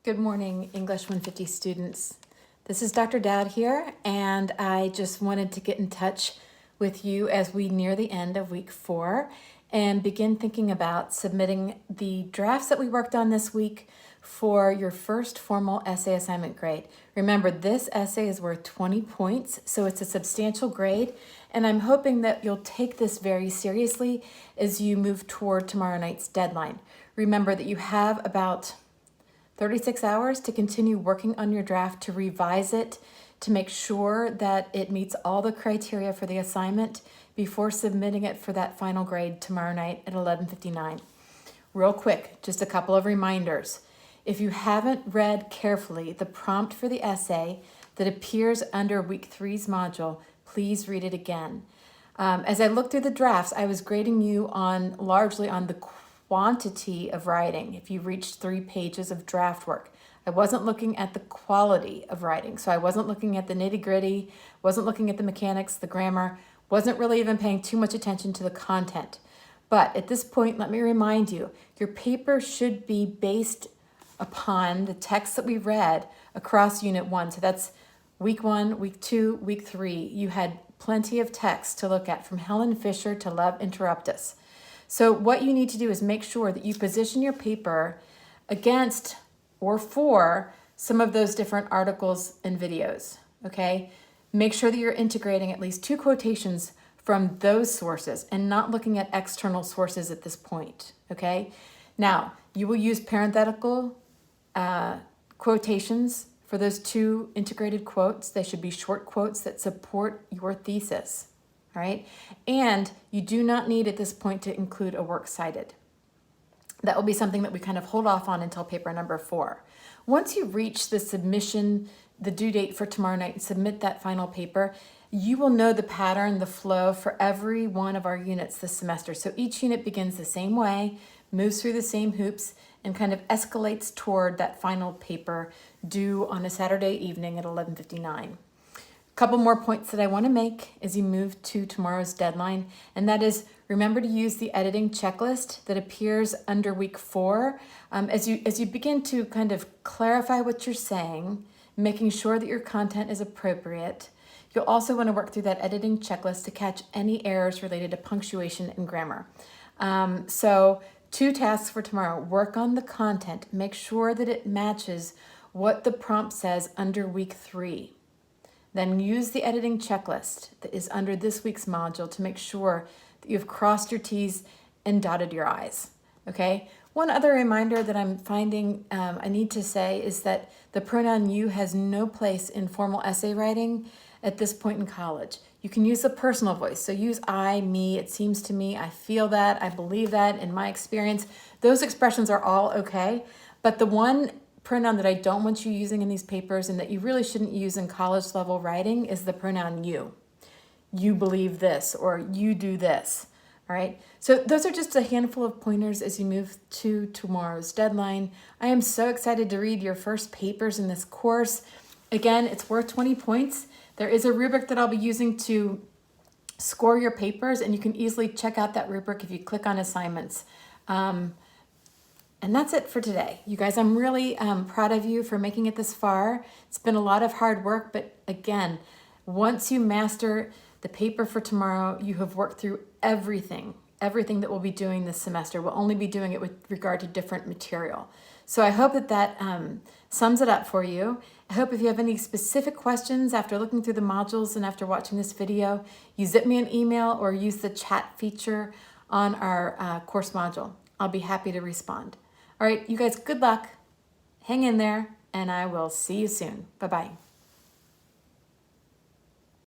Good morning, English 150 students. This is Dr. Dowd here, and I just wanted to get in touch with you as we near the end of week 4 and begin thinking about submitting the drafts that we worked on this week for your first formal essay assignment grade. Remember, this essay is worth 20 points, so it's a substantial grade, and I'm hoping that you'll take this very seriously as you move toward tomorrow night's deadline. Remember that you have about 36 hours to continue working on your draft, to revise it, to make sure that it meets all the criteria for the assignment before submitting it for that final grade tomorrow night at 11:59. Real quick, just a couple of reminders. If you haven't read carefully the prompt for the essay that appears under week 3's module, please read it again. As I looked through the drafts, I was grading you largely on the quantity of writing if you reached 3 pages of draft work. I wasn't looking at the quality of writing, so I wasn't looking at the nitty-gritty, wasn't looking at the mechanics, the grammar, wasn't really even paying too much attention to the content. But at this point, let me remind you, your paper should be based upon the text that we read across Unit 1. So that's week 1, week 2, week 3. You had plenty of text to look at, from Helen Fisher to Love Interrupt Us. So what you need to do is make sure that you position your paper against or for some of those different articles and videos, okay? Make sure that you're integrating at least 2 quotations from those sources and not looking at external sources at this point, okay? Now, you will use parenthetical quotations for those 2 integrated quotes. They should be short quotes that support your thesis. All right, and you do not need at this point to include a works cited. That will be something that we kind of hold off on until paper number 4. Once you reach the submission, the due date for tomorrow night, and submit that final paper, you will know the pattern, the flow for every one of our units this semester. So each unit begins the same way, moves through the same hoops, and kind of escalates toward that final paper due on a Saturday evening at 11:59. Couple more points that I want to make as you move to tomorrow's deadline, and that is, remember to use the editing checklist that appears under week 4 as you begin to kind of clarify what you're saying, making sure that your content is appropriate. You'll also want to work through that editing checklist to catch any errors related to punctuation and grammar. So 2 tasks for tomorrow: work on the content, make sure that it matches what the prompt says under week 3. Then use the editing checklist that is under this week's module to make sure that you've crossed your T's and dotted your I's, okay? One other reminder that I'm finding I need to say is that the pronoun you has no place in formal essay writing at this point in college. You can use the personal voice, so use I, me, it seems to me, I feel that, I believe that, in my experience. Those expressions are all okay, but the one pronoun that I don't want you using in these papers and that you really shouldn't use in college level writing is the pronoun you. You believe this, or you do this, all right? So those are just a handful of pointers as you move to tomorrow's deadline. I am so excited to read your first papers in this course. Again, it's worth 20 points. There is a rubric that I'll be using to score your papers, and you can easily check out that rubric if you click on assignments. And that's it for today. You guys, I'm really proud of you for making it this far. It's been a lot of hard work, but again, once you master the paper for tomorrow, you have worked through everything that we'll be doing this semester. We'll only be doing it with regard to different material. So I hope that sums it up for you. I hope if you have any specific questions after looking through the modules and after watching this video, you zip me an email or use the chat feature on our course module. I'll be happy to respond. All right, you guys, good luck. Hang in there, and I will see you soon. Bye-bye.